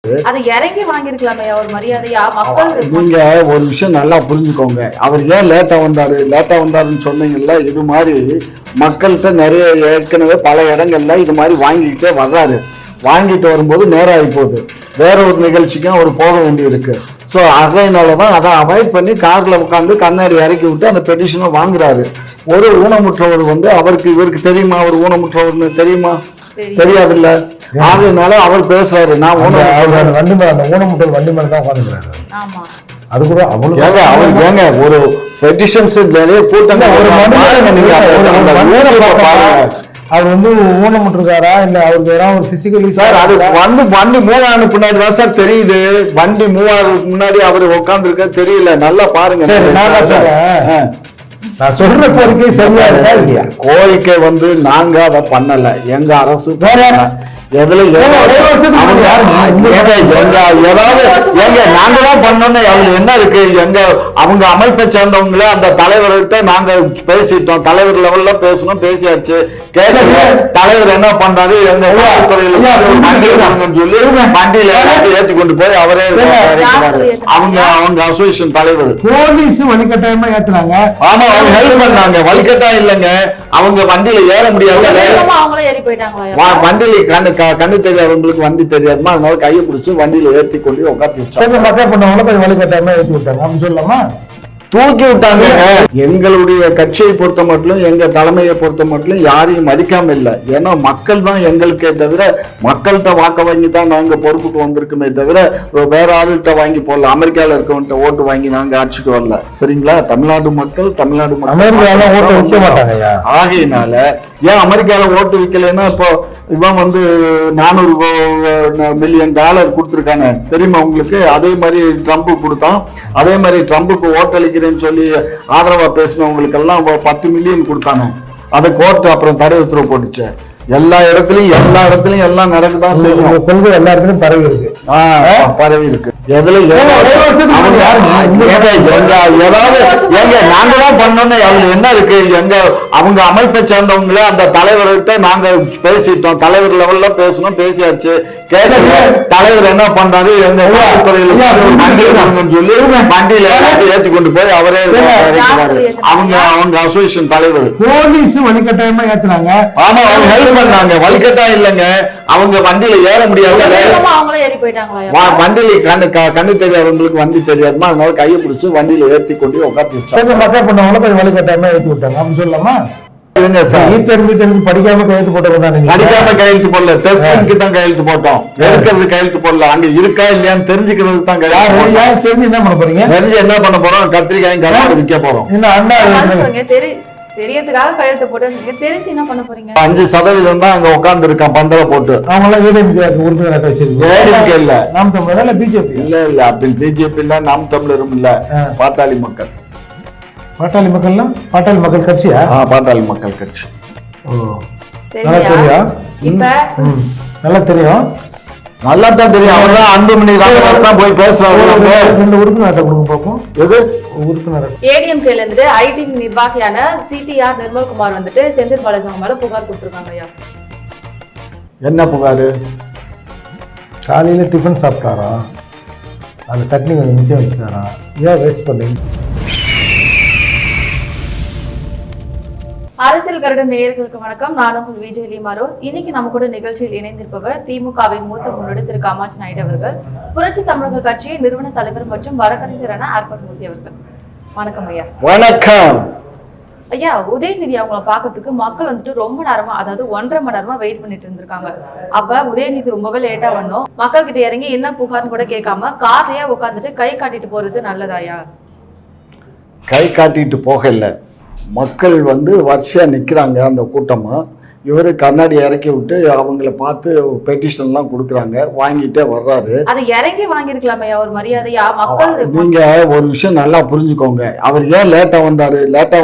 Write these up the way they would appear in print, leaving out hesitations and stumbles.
அதை இறங்கி வாங்கிருக்கலாமே ஒரு மரியாதையா மக்கள். நீங்க ஒரு விஷயம் நல்லா புரிஞ்சுக்கோங்க. அவர் ஏன் லேட்டா வந்தாருன்னு சொன்னீங்கல்ல, இது மாதிரி மக்கள்கிட்ட நிறைய ஏற்கனவே பல இடங்கள்ல இது மாதிரி வாங்கிக்கிட்டே வர்றாரு. வாங்கிட்டு வரும்போது நேரம் ஆகி போகுது, வேற ஒரு நிகழ்ச்சிக்கும் அவர் போக வேண்டி இருக்கு. ஸோ அதனாலதான் அதை அவாய்ட் பண்ணி கார்ல உட்காந்து கண்ணாடி இறக்கி விட்டு அந்த பெட்டிஷனை வாங்குறாரு. ஒரு ஊனமுற்றவர் அவருக்கு இவருக்கு தெரியுமா? அவர் ஊனமுற்றவர்னு தெரியுமா? தெரியாது இல்ல. அதனால அவர் பேசுறாரு, நான் ஊனமுற்றவர் வண்டி மேல தான் உட்காந்துக்கிறாரு. அது கூட அவருக்கு ஏங்க ஒரு பெட்டிஷன்ஸ் நிறைய கூட்டம். அவர் ஊனமுற்றிருக்காரா இல்ல அவருக்கு ஏதாவது ஒரு பிசிக்கலி? சார் அது வண்டி மூவ் ஆன பின்னாடி தான் சார் தெரியுது. வண்டி மூவ் ஆகிறதுக்கு முன்னாடி அவர் உட்கார்ந்து இருக்க தெரியல. நல்லா பாருங்க. நான் சொல்ற கோரிக்கை சரியா இருக்கா இல்லையா? கோரிக்கை நாங்க அதை பண்ணல, எங்க அரசு எதுல நாங்க தான் பண்ணோம்னு அதுல என்ன இருக்கு? எங்க அவங்க அமைப்பை சேர்ந்தவங்களே அந்த தலைவர்கிட்ட நாங்க பேசிட்டோம், தலைவர் லெவல்ல பேசணும், பேசியாச்சு. கேட்கல தலைவர் என்ன பண்றாரு, எங்க துறையில சொல்லி வண்டியில ஏற்றி கொண்டு போய் அவரே அவங்க அசோசியேஷன் தலைவர் போலீஸ் வழிகட்டாயமா ஏத்துறாங்க. ஆமா, அவங்க ஹெல்ப் பண்ணாங்க. வழிகட்டாயம் இல்லைங்க, அவங்க வண்டியில ஏற முடியாது. வண்டியில கண்ணு தெரியாதவங்களுக்கு வண்டி தெரியாதுமா, அதனால கையை பிடிச்சி வண்டியில ஏற்றி கொண்டு உட்காந்து வச்சாங்க. மக்கள் பண்ணவங்கள வழிகட்டாயமா ஏற்றி விட்டாங்க அப்படின்னு சொல்லலாமா? தூக்கி விட்டாங்க. எங்களுடைய கட்சியை பொறுத்த மட்டும், எங்க தலைமையை பொறுத்த மட்டும் யாரையும் மதிக்காம இல்லை. ஏன்னா மக்கள் தான் எங்களுக்கே தவிர, மக்கள்கிட்ட வாக்க வாங்கி தான் நாங்க பொறுப்புக்கு வந்திருக்குமே தவிர வேற ஆளுகிட்ட வாங்கி போடல. அமெரிக்கால இருக்கவன்ட்ட ஓட்டு வாங்கி நாங்க ஆட்சிக்கு வரல. சரிங்களா? தமிழ்நாடு மக்கள் ஓட்டு வைக்க மாட்டாங்க. ஆகையினால ஏன் அமெரிக்கால ஓட்டு வைக்கலைன்னா, இப்போ இவன் $400 மில்லியன் கொடுத்துருக்காங்க தெரியுமா உங்களுக்கு? அதே மாதிரி ட்ரம்ப் கொடுத்தான். அதே மாதிரி ட்ரம்புக்கு ஓட்டளிக்கிறேன்னு சொல்லி ஆதரவா பேசினவங்களுக்கு எல்லாம் 10 மில்லியன் கொடுத்தாங்க. அதை கோர்ட் அப்புறம் தடை உத்தரவு போட்டுச்சு. எல்லா இடத்துலயும் எல்லாம் நடக்குதான் செய்யும். கொள்கை எல்லா இடத்துலயும் பரவி இருக்கு. பரவி இருக்கு. எதுல நாங்க தான் பண்ணோம்னு அதுல என்ன இருக்கு? எங்க அவங்க அமைப்பை சேர்ந்தவங்களே அந்த தலைவர்கிட்ட நாங்க பேசிட்டோம், தலைவர் லெவல்ல பேசணும், பேசியாச்சு. கேட்கல தலைவர் என்ன பண்றாரு, எங்க துறையில சொல்லி வண்டியில ஏற்றி கொண்டு போய் அவரே அவங்க அசோசியேஷன் தலைவர். போலீஸ் வழிகட்டாயமா ஏத்துறாங்க. ஆமா, அவங்க ஹெல்ப் பண்ணாங்க. வழிகட்டாயம் இல்லைங்க, அவங்க வண்டியில ஏற முடியாது. வண்டியில கண்ணு தெரியாதவங்களுக்கு வண்டி தெரியாதுமா, அதனால கையை பிடிச்சி வண்டியில ஏற்றி கொண்டு உட்காந்து வச்சாங்க. மக்கள் பண்ணவங்கள வழிகட்டாயமா ஏற்றி விட்டாங்க அப்படின்னு சொல்லலாமா? படிக்காம கையெழுத்து போட்டோம். படிக்காம கையெழுத்து போடல, டெஸ்டிங்க்கு தான் கையெழுத்து போட்டோம். எடுக்கிறது கையெழுத்து போடல. அங்க இருக்கா இல்லையான்னு தெரிஞ்சுக்கிறது தான் கையெழுத்து. தெரிஞ்சு என்ன பண்ண போறீங்க? தெரிஞ்சு என்ன பண்ண போறோம்? கத்திரிக்காயும் கருவாடு விற்க போறோம். தெரியறதுக்காக கையெழுத்து போட்டு தெரிஞ்சு என்ன பண்ண போறீங்க? 5% தான் அங்க உட்கார்ந்து இருக்கான் பந்தல போட்டு. அவங்க உறுப்பினர் வச்சிருக்கீங்க இல்ல, நாம் தமிழர் பிஜேபி இல்ல அப்படி பிஜேபி இல்ல, நாம் தமிழரும் இல்ல, பாட்டாளி மக்கள். பாட்டாளி மக்கள் கட்சியா? பாட்டாளி மக்கள் கட்சி. நல்லா தெரியும். நல்லா தெரியும். நல்லா தான் தெரியும். அவர் தான் அன்புமணி ராமதாஸ் தான் போய் பேசுவாங்க. உறுப்பினர்கிட்ட கொடுங்க பார்ப்போம். எது உறுப்பினர்? ஏடிஎம்கேல இருந்து ஐடி நிர்வாகியான சிடிஆர் நிர்மல்குமார் செந்தில் பாலாஜி மேல புகார் கொடுத்திருக்காங்க. என்ன புகாரு? காலையில டிஃபன் சாப்பிட்டாரா, அந்த சட்னி கொஞ்சம் மிச்சம் வச்சுட்டாரா, ஏன் வேஸ்ட் பண்ணீங்க? அரசியல் கருட நேயர்களுக்கு வணக்கம். நான் உங்கள் விஜய் லிமாரோஸ். இன்னைக்கு நம்ம கூட நிகழ்ச்சியில் இணைந்திருப்பவர் திமுகவின் மூத்த முன்னோடி திரு காமாட்சி நாயுடு அவர்கள், புரட்சி தமிழக கட்சியின் நிறுவன தலைவர் மற்றும் வழக்கறிஞரான ஆர்பாட் மூர்த்தி அவர்கள். வணக்கம் ஐயா. வணக்கம் ஐயா. உதயநிதி அவங்களை பாக்கிறதுக்கு மக்கள் ரொம்ப நேரமா, அதாவது 1.5 மணி நேரமா வெயிட் பண்ணிட்டு இருந்திருக்காங்க. அப்ப உதயநிதி ரொம்பவே லேட்டா வந்தோம். மக்கள் கிட்ட இறங்கி என்ன புகார்னு கூட கேட்காம கார்லயே உட்காந்துட்டு கை காட்டிட்டு போறது நல்லதாயா? கை காட்டிட்டு போகல, மக்கள் வரிசையா நிக்கிறாங்க. அந்த கூட்டமா இவரு கண்ணாடி இறக்கி விட்டு அவங்கள பார்த்து பெட்டிஷன்லாம் கொடுக்குறாங்க, வாங்கிட்டே வர்றாரு. அதை இறங்கி வாங்கிருக்கலாமே ஒரு மரியாதையா மக்கள். நீங்க ஒரு விஷயம் நல்லா புரிஞ்சுக்கோங்க. அவர் ஏன் லேட்டா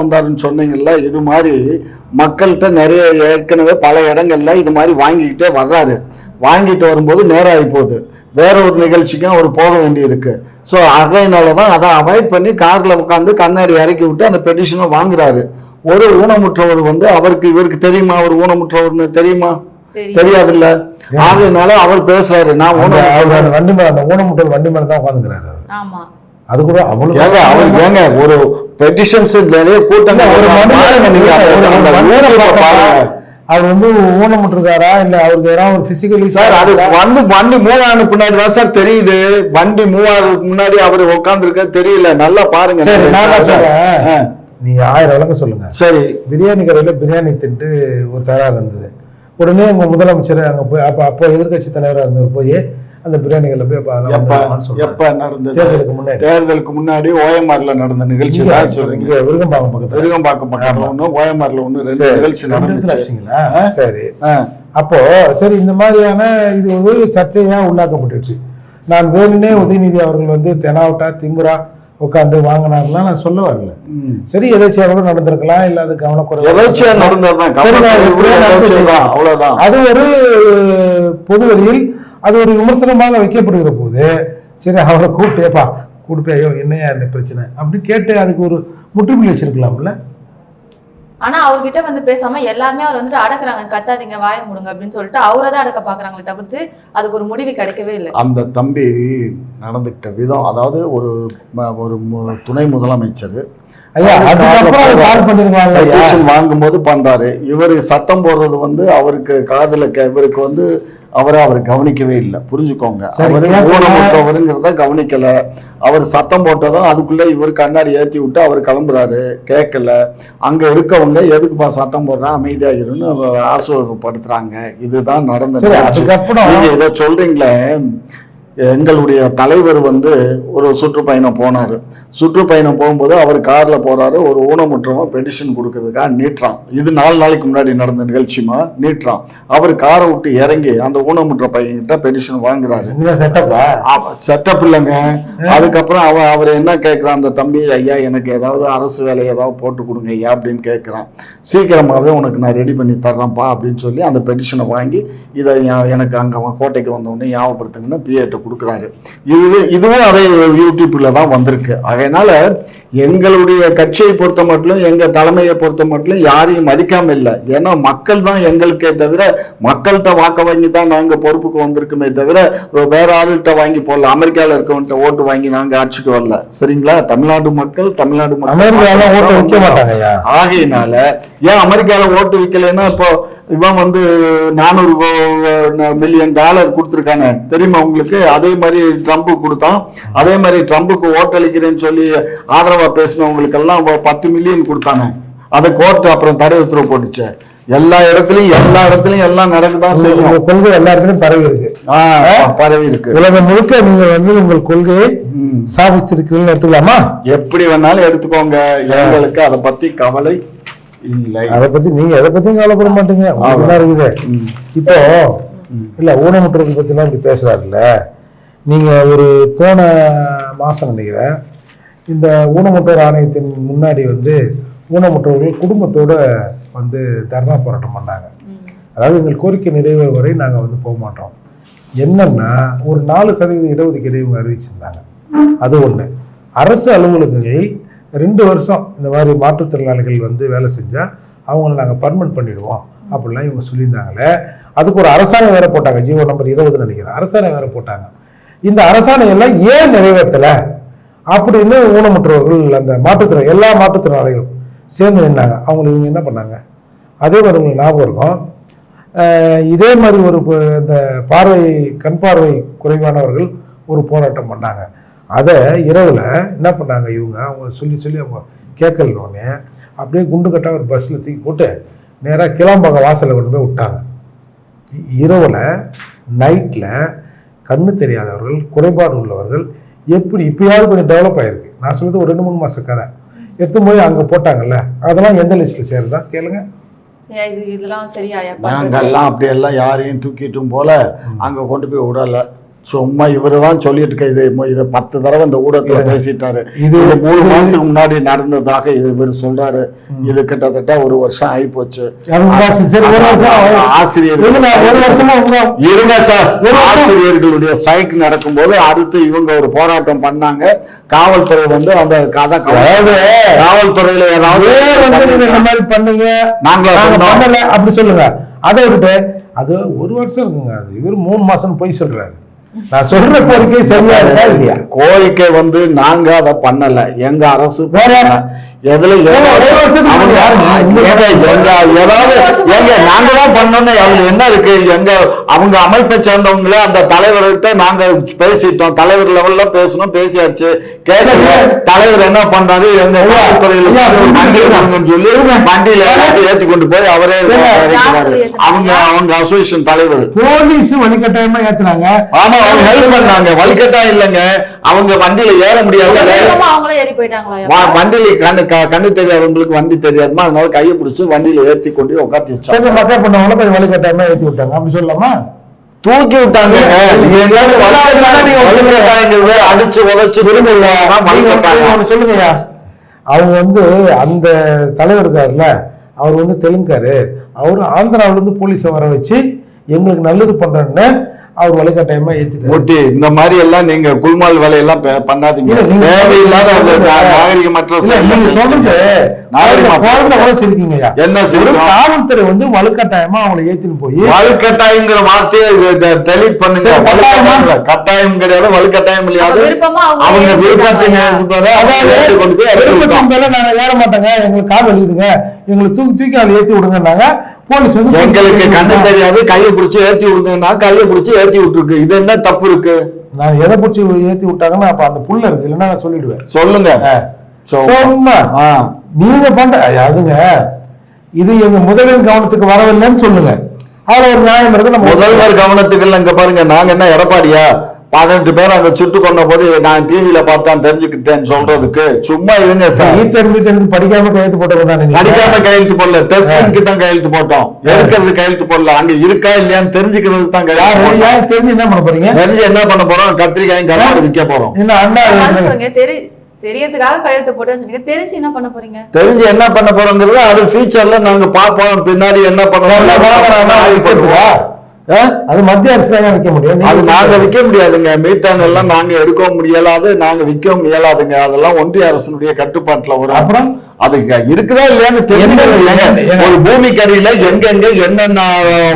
வந்தாருன்னு சொன்னீங்கல்ல, இது மாதிரி மக்கள்கிட்ட நிறைய ஏற்கனவே பல இடங்கள்ல இது மாதிரி வாங்கிக்கிட்டே வர்றாரு. வாங்கிட்டு வரும்போது நேரம் ஆகி போகுது, வேற ஒரு நிகழ்ச்சிக்கும் அவர் போக வேண்டி இருக்கு. ஸோ அதனாலதான் அதை அவாய்ட் பண்ணி கார்ல உட்காந்து கண்ணாடி இறக்கி விட்டு அந்த பெட்டிஷனை வாங்குறாரு. ஒரு ஊனமுற்றவர் அவருக்கு இவருக்கு தெரியுமா? அவர் ஊனமுற்றவர்னு தெரியுமா? தெரியாதுல்ல. ஆகையினால அவர் பேசுறாரு, நான் அந்த வண்டி மேல, அந்த ஊனமுற்றோர் வண்டி மேல தான் உட்காந்துக்கிறாரு. ஆமா, அது கூட அவ்வளவு அவர் ஏங்க ஒரு பெட்டிஷன்ஸ் நிறைய கூட்டங்கள் அவர் வந்து ஊனமுற்றிருக்காரா இல்ல அவருக்கு ஏதாவது ஒரு பிசிக்கலி சார், அது வந்து வண்டி மூவ் ஆன பின்னாடி தான் சார் தெரியுது. வண்டி மூவ் ஆகிறதுக்கு முன்னாடி அவர் உட்கார்ந்துருக்க தெரியல. நல்லா பாருங்க. நீ 1000 விளக்கம் சொல்லுங்க. சரி, பிரியாணி கடையில பிரியாணி தின்ட்டு ஒரு தகராறு இருந்தது. உடனே உங்க முதலமைச்சர் அங்க போய் அப்போ எதிர்கட்சி தலைவராக இருந்தவர் போய் அந்த பிரியாணி கடையில போய் எப்ப நடந்தது? தேர்தலுக்கு முன்னாடி ஓஎம்ஆர்ல நடந்த நிகழ்ச்சி தான் சொல்றீங்க. விருகம்பாக்கம் பக்கத்துல, விருகம்பாக்கம் பக்கத்துல ஒண்ணு, ஓஎம்ஆர்ல ஒண்ணு, 2 நிகழ்ச்சி நடந்துச்சுங்களா? சரி. அப்போ சரி, இந்த மாதிரியான இது ஒரு சர்ச்சையா உள்ளாக்கப்பட்டுச்சு. நான் வேணுனே உதயநிதி அவர்கள் வந்து தெனாவட்டா திமுறா உட்காந்து வாங்கினார்லாம் நான் சொல்ல வரல. சரி, எதாச்சியா கூட நடந்திருக்கலாம், இல்ல அது கவனக்குறைவா அவ்வளவுதான். அது ஒரு பொதுவெளியில் அது ஒரு விமர்சனமாக வைக்கப்படுகிற போது சரி அவரை கூப்பிட்டேப்பா கூப்பிட்டேயோ என்னையா என்ன பிரச்சனை அப்படின்னு கேட்டு அதுக்கு ஒரு முற்றுப்புள்ளி வச்சிருக்கலாம்ல. ஆனா அவர்கிட்ட வந்து பேசாம எல்லாருமே அவர் வந்துட்டு அடக்குறாங்க, கத்தாதீங்க வாய முடுங்க அப்படின்னு சொல்லிட்டு அவரை தான் அடக்க பாக்குறாங்களே தவிர்த்து அதுக்கு ஒரு முடிவு கிடைக்கவே இல்லை. அந்த தம்பி நடந்துக்கிட்ட விதம், அதாவது ஒரு துணை முதலமைச்சர் வாங்கும்போது பண்றாரு, இவரு சத்தம் போடுறது வந்து அவருக்கு காதுல, இவருக்கு வந்து அவர் கவனிக்கவே இல்லை. புரிஞ்சுக்கோங்க, அவரு ஊனமுற்றவருங்கிறத கவனிக்கல. அவர் சத்தம் போட்டதும் அதுக்குள்ள இவர் கண்ணாடி ஏற்றி விட்டு அவர் கிளம்புறாரு, கேட்கல. அங்க இருக்கவங்க எதுக்குப்பா சத்தம் போடுறா, அமைதியா இருன்னு ஆசுவாசப்படுத்துறாங்க. இதுதான் நடந்தது. நீங்க இதை சொல்றீங்களே, எங்களுடைய தலைவர் வந்து ஒரு சுற்றுப்பயணம் போனார். சுற்றுப்பயணம் போகும்போது அவர் காரில் போகிறாரு, ஒரு ஊனமுற்றவன் பெட்டிஷன் கொடுக்கறதுக்காக நீட்டுறான். இது 4 நாளைக்கு முன்னாடி நடந்த நிகழ்ச்சிமா. நீட்டுறான், அவர் காரை விட்டு இறங்கி அந்த ஊனமுற்ற பையன்கிட்ட பெட்டிஷன் வாங்குறாரு. செட்டப் இல்லைங்க. அதுக்கப்புறம் அவர் என்ன கேட்குறான், அந்த தம்பி, ஐயா எனக்கு ஏதாவது அரசு வேலை ஏதாவது போட்டு கொடுங்க ஐயா அப்படின்னு கேட்குறான். சீக்கிரமாகவே உனக்கு நான் ரெடி பண்ணி தர்றேன்ப்பா அப்படின்னு சொல்லி அந்த பெட்டிஷனை வாங்கி இதை எனக்கு அங்கே கோட்டைக்கு வந்தவுடனே ஞாபகப்படுத்துங்கன்னு பிஏட்ட கொடுக்குறாரு. இதுவும் அதே யூடியூப்ல தான் வந்திருக்கு. அதனால எங்களுடைய கட்சியை பொறுத்த மட்டும், எங்க தலைமையை பொறுத்த மட்டும் யாரையும் மதிக்காம இல்லை. ஏன்னா மக்கள் தான் எங்களுக்கே தவிர, மக்கள்கிட்ட வாக்க வாங்கி தான் நாங்க பொறுப்புக்கு வந்திருக்குமே தவிர வேற ஆளுகிட்ட வாங்கி போடல. அமெரிக்காவில் இருக்கவன்ட்ட ஓட்டு வாங்கி நாங்க ஆட்சிக்கு வரல. சரிங்களா? தமிழ்நாடு மக்கள் ஆகையினால ஏன் அமெரிக்கால ஓட்டு விற்கலைன்னா, இப்போ இவன் வந்து $400 மில்லியன் கொடுத்துருக்காங்க தெரியுமா உங்களுக்கு? அதே மாதிரி ட்ரம்ப் கொடுத்தான். அதே மாதிரி ட்ரம்புக்கு ஓட்டளிக்கிறேன்னு சொல்லி ஆதரவா பேசினவங்களுக்கு எல்லாம் 10 மில்லியன் கொடுத்தாங்க. அதை கோர்ட் அப்புறம் தடை உத்தரவு போட்டுச்சு. எல்லா இடத்துலயும் எல்லாம் நடக்குதான் செய்யும். கொள்கை எல்லா இடத்துலயும் பரவி இருக்கு. உலகம் முழுக்க நீங்க வந்து உங்கள் கொள்கையை சாதிச்சிருக்கீங்கன்னு எடுத்துக்கலாமா? எப்படி வேணாலும் எடுத்துக்கோங்க, எங்களுக்கு அதை பத்தி கவலை இல்லை. அதை பத்தி நீங்க எதை பத்தியும் கவலைப்பட மாட்டீங்க. இருக்குது இப்போ இல்ல ஊனமுற்றவர்கள் பத்தி எல்லாம் இப்படி பேசுறாருல்ல. நீங்க ஒரு போன மாசம் நினைக்கிறேன், இந்த ஊனமுற்றோர் ஆணையத்தின் முன்னாடி வந்து ஊனமுற்றவர்கள் குடும்பத்தோட வந்து தர்ணா போராட்டம் பண்ணாங்க. அதாவது எங்கள் கோரிக்கை நிறைவேறும் வரை நாங்கள் வந்து போக மாட்டோம். என்னன்னா ஒரு 4% இடஒதுக்கீடு இவங்க அறிவிச்சிருந்தாங்க. அது ஒண்ணு. அரசு அலுவலகங்களில் 2 வருஷம் இந்த மாதிரி மாற்றுத்திறனாளிகள் வந்து வேலை செஞ்சா அவங்கள நாங்கள் பர்மனன்ட் பண்ணிடுவோம் அப்படிலாம் இவங்க சொல்லியிருந்தாங்களே. அதுக்கு ஒரு அரசாணை வேற போட்டாங்க, ஜீவோ நம்பர் 20 நினைக்கிறேன், அரசாணை வேற போட்டாங்க. இந்த அரசாணை எல்லாம் ஏன் நிறைவேற்றலை அப்படின்னு ஊனமுற்றவர்கள், அந்த மாற்றுத்திறன் எல்லா மாற்றுத்திறனாளிகளும் சேர்ந்து நின்னாங்க. அவங்களுக்கு இவங்க என்ன பண்ணாங்க, அதே மாதிரி உங்களுக்கு ஞாபகம் இருக்கும், இதே மாதிரி ஒரு இந்த கண் பார்வை குறைவானவர்கள் ஒரு போராட்டம் பண்ணாங்க. அதை இரவில் என்ன பண்ணாங்க இவங்க, அவங்க சொல்லி அவங்க கேட்கலன்னொடனே அப்படியே குண்டு கட்டாக ஒரு பஸ்ஸில் தூக்கி போட்டு நேராக கிளாம்பாக்கம் வாசலில் கொண்டு போய் விட்டாங்க. இரவில் நைட்டில் கண்ணு தெரியாதவர்கள், குறைபாடு உள்ளவர்கள் எப்படி இப்பயாவது கொஞ்சம் டெவலப் ஆகிருக்கு. நான் சொல்றது ஒரு 2-3 மாதம் கதை எடுத்து போய் அங்கே போட்டாங்கல்ல, அதெல்லாம் எந்த லிஸ்ட்டில் சேருதா கேளுங்க. நாங்கெல்லாம் அப்படியெல்லாம் யாரையும் தூக்கிட்டும் போல அங்கே கொண்டு போய் விடலை. சும்மா இவரு தான் சொல்லிட்டு இருக்க. இதை 10 தடவை இந்த ஊடகத்துல பேசிட்டாரு. இது 3 மாசத்துக்கு முன்னாடி நடந்ததாக இவர் சொல்றாரு. இது கிட்டத்தட்ட 1 வருஷம் ஆகி போச்சு. ஆசிரியர்களுடைய ஸ்ட்ரைக் நடக்கும்போது அடுத்து இவங்க ஒரு போராட்டம் பண்ணாங்க. காவல்துறை வந்து அந்த கதை காவல்துறையில ஏதாவது பண்ணீங்க நாங்க அப்படி சொல்லுங்க. அதை விட்டு அது 1 வருஷம் இருக்குங்க. அது இவர் 3 மாசம் போய் சொல்றாரு. நான் சொல்ற கோரிக்கை சரியா இருக்கா இல்லையா? கோரிக்கை வந்து நாங்க அதை பண்ணல, எங்க அரசு எதுல நாங்க தான் பண்ணோம்னு அதுல என்ன இருக்கு? எங்க அவங்க அமைப்பை சேர்ந்தவங்களே அந்த தலைவர்கிட்ட நாங்க பேசிட்டோம், தலைவர் லெவல்ல பேசணும், பேசியாச்சு. கேட்கல தலைவர் என்ன பண்றாரு, எங்க துறையில சொல்லி வண்டியில ஏத்தி கொண்டு போய் அவரே அவங்க அசோசியேஷன் தலைவர் போலீஸ் வழிகட்டாயமா ஏத்துனாங்க. ஆமா, அவங்க ஹெல்ப் பண்ணாங்க. வலிக்கட்டாயம் இல்லைங்க, அவங்க வண்டியில ஏற முடியாது. வண்டியில கண்ணு தெரியாதவங்களுக்கு வண்டி தெரியாதுமா, அதனால கையை பிடிச்சு வண்டியில ஏத்தி கொண்டு உட்காந்து வச்சாங்க. மக்கள் பண்ணவங்கள போய் வழிகட்டாயமா ஏத்தி விட்டாங்க, அப்படி சொல்லலாமா? தூக்கி விட்டாங்க. அடிச்சு உதச்சு சொல்லுங்கய்யா. அவங்க வந்து அந்த தலைவர் இருக்காருல்ல, அவர் வந்து தெலுங்காரு, அவரு ஆந்திராவில இருந்து போலீஸை வர வச்சு எங்களுக்கு நல்லது பண்றேன்னு அவர் வழிகட்டாயமா ஏத்துட்டு. இந்த மாதிரி எல்லாம் நீங்க குல்மால் வேலையெல்லாம் பண்ணாதீங்க, தேவையில்லாத நாகரிகமற்ற இருக்கீங்கய்யா. என்ன காவல்துறை வந்து வலுக்கட்டாயமா அவங்களை ஏத்தின்னு போய், வலுக்கட்டாயங்கிற வார்த்தையை டெலீட் பண்ணுங்க. கட்டாயம் கிடையாது, வலுக்கட்டாயம் இல்லையாது. அவங்க விருப்பத்தை நாங்க ஏற மாட்டோங்க, எங்களுக்கு கால் வலிக்குதுங்க, எங்களுக்கு தூக்கி அதை ஏத்தி விடுங்கன்னாங்க. போலீஸ் வந்து எங்களுக்கு கண்ணு தெரியாது, கையை பிடிச்சி ஏத்தி விடுங்கன்னா கையை பிடிச்சி ஏத்தி விட்டுருக்கு. இது என்ன தப்பு இருக்கு? நான் எதை பிடிச்சி ஏத்தி விட்டாங்கன்னா அப்ப அந்த புள்ள இருக்கு, இல்லைன்னா நான் சொல்லிடுவேன். சொல்லுங்க. நீங்க பண்ற அதுங்க, இது எங்க முதல்வர் கவனத்துக்கு வரவில்லைன்னு சொல்லுங்க. அதுல ஒரு நியாயம் இருக்கு. முதல்வர் கவனத்துக்கு இல்ல. இங்க பாருங்க, நாங்க என்ன எடப்பாடியா 18 பேர் அங்க சுட்டு கொண்ட போது நான் டிவியில பார்த்தான் தெரிஞ்சுக்கிட்டேன்னு சொல்றதுக்கு சும்மா இருங்க சார். தெரிஞ்சு படிக்காம கையெழுத்து போட்டது, படிக்காம கையெழுத்து போடல, டெஸ்டிங்க்கு தான் கையெழுத்து போட்டோம். எடுக்கிறது கையெழுத்து போடல, அங்க இருக்கா இல்லையான்னு தெரிஞ்சுக்கிறது தான் கையெழுத்து. தெரிஞ்சு என்ன பண்ண போறீங்க? தெரிஞ்சு என்ன பண்ண போறோம்? கத்திரிக்காயும் கருவாடு விற்க போறோம். தெரியறதுக்காக கையெழுத்து போட்டு சொன்னீங்க, தெரிஞ்சு என்ன பண்ண போறீங்க? தெரிஞ்சு என்ன பண்ண போறோங்கிறது அது ஃபியூச்சர்ல நாங்க பாப்போம். பின்னாடி என்ன பண்ணுவோம், அது மத்திய அரசு தான் விற்க முடியும். அது நாங்க விற்க முடியாதுங்க. மீத்தான் எல்லாம் நாங்க எடுக்க முடியலாது, நாங்க விற்க முடியலாதுங்க. அதெல்லாம் ஒன்றிய அரசினுடைய கட்டுப்பாட்டுல வரும். அப்புறம் அது இருக்குதா இல்லையான்னு தெரிஞ்சு ஒரு பூமிக்கடியில எங்கெங்க என்னென்ன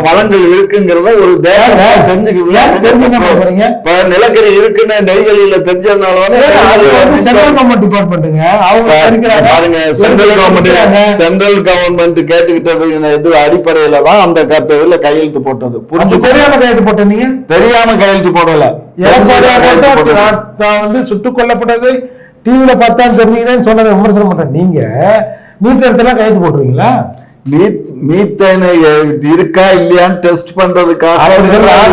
வளங்கள் இருக்குங்கிறத ஒரு தேசம் தெரிஞ்சுக்கிறதுல இப்ப நிலக்கரி இருக்குன்னு நெய்வேலியில தெரிஞ்சதுனால சென்ட்ரல் கவர்மெண்ட் டிபார்ட்மெண்ட்டுங்க பாருங்க, சென்ட்ரல் கவர்மெண்ட் கேட்டுக்கிட்டது இது அடிப்படையில தான் அந்த இதுல கையெழுத்து போட்டது. புரிஞ்சு தெரியாம கையெழுத்து போட்டீங்க? தெரியாம கையெழுத்து போடல. வந்து சுட்டுக் கொல்லப்பட்டது டிவியில பார்த்தா தெரிஞ்சீங்கன்னு சொன்னதை விமர்சனம் பண்றேன். நீங்க நீட் இடத்துல கையெழுத்து போட்டுருவீங்களா? மீத்தேன் இருக்கா இல்லையான்னு டெஸ்ட் பண்றதுக்காக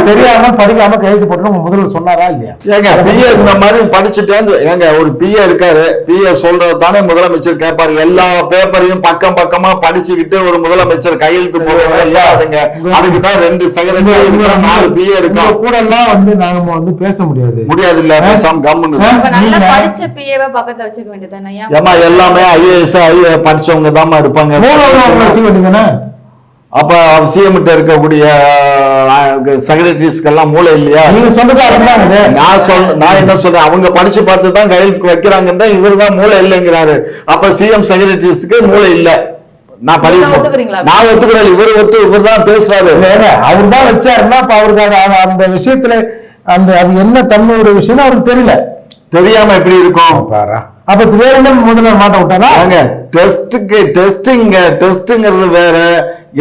தெரியாம படிக்காம கையெழுத்து போட்டு உங்க முதல்வர் சொன்னாரா இல்லையா? ஏங்க பிஏ இந்த மாதிரி படிச்சுட்டேன், ஏங்க ஒரு பிஏ இருக்காரு, பிஏ சொல்றது தானே முதலமைச்சர் கேட்பாரு. எல்லா பேப்பரையும் பக்கம் பக்கமா படிச்சுக்கிட்டு ஒரு முதலமைச்சர் கையெழுத்து போடுறதுங்க. அதுக்குதான் 2 செக்ரட்டரி 4 பிஏ இருக்கா. கூட எல்லாம் வந்து நாங்க வந்து பேச முடியாது இல்ல படிச்ச பிஏவை பக்கத்துல வச்சுக்க வேண்டியதானே? ஏமா எல்லாமே ஐஏஎஸ் படிச்சவங்க தான் இருப்பாங்க. அப்ப சிஎம் இருக்கக்கூடிய செக்ரட்டரிஸ்க்கெல்லாம் மூளை இல்லையா? நான் என்ன சொல்றேன், அவங்க படிச்சு பார்த்து தான் கையெழுத்து வைக்கிறாங்க. இவரு தான் மூளை இல்லைங்கிறாரு. அப்ப சிஎம் செக்ரட்டரிஸ்க்கு மூளை இல்ல. நான் ஒத்துக்கிறேன். இவர் தான் பேசுறாரு. அவர் தான் வச்சாருன்னா அப்ப அவருக்கு அந்த விஷயத்துல அந்த அது என்ன தன்மையோட விஷயம் அவருக்கு தெரியல. தெரியாம எப்படி இருக்கும் பாரா? அப்ப வேற என்ன முதல்வர் மாட்ட விட்டாரா? டெஸ்ட்ங்கிறது வேற,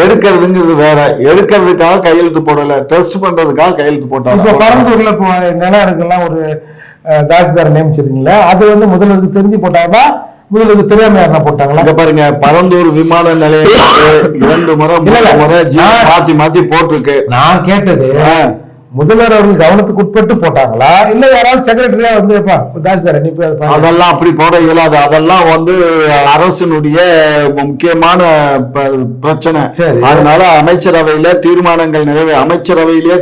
எடுக்கிறதுங்கிறது வேற. எடுக்கிறதுக்காக கையெழுத்து போடல, டெஸ்ட் பண்றதுக்காக கையெழுத்து போட்டாங்க. இப்ப பரந்தூர்ல நிலம் இருக்குல்லாம் ஒரு தாசில்தார் நியமிச்சிருக்கீங்களா? அது வந்து முதல்வருக்கு தெரிஞ்சு போட்டாங்களா, முதல்வருக்கு தெரியாம யாரா போட்டாங்களா? இங்க பாருங்க, பரந்தூர் விமான நிலையம் 2 முறை மாத்தி மாத்தி போட்டிருக்கு. நான் கேட்டது முதல்வர் அவர்கள் கவனத்துக்கு உட்பட்டு போட்டாங்களா, இல்ல யாராவது செக்ரட்டரியா வந்து தாசில்தார் அதெல்லாம் அப்படி போட இயலாது. அதெல்லாம் வந்து அரசினுடைய முக்கியமான பிரச்சனை. அதனால அமைச்சரவையில தீர்மானங்கள் அமைச்சரவையிலேயே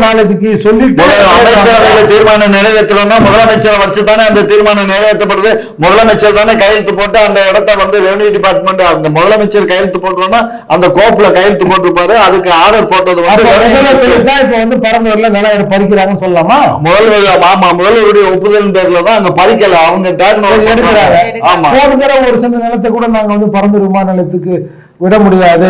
நாலேஜுக்கு சொல்லி அமைச்சரவையில தீர்மானம் நிறைவேற்றணும்னா முதலமைச்சரை வச்சுதானே அந்த தீர்மானம் நிறைவேற்றப்படுது. முதலமைச்சர் தானே கையெழுத்து போட்டு அந்த இடத்த வந்து ரெவன்யூ டிபார்ட்மெண்ட் அந்த முதலமைச்சர் கையெழுத்து போட்டோம்னா அந்த கோப்புல கையெழுத்து போட்டிருப்பாரு. அதுக்கு ஆர்டர் போட்டது பறிக்கிறாங்கன்னு சொல்லலாமா? முதல்வருடைய ஒப்புதல் பேர்ல தான் அங்க பறிக்கல, அவங்க ஒரு சில நிலத்தை கூட நாங்க வந்து பரந்தூர் விமான நிலையத்துக்கு விட முடியாது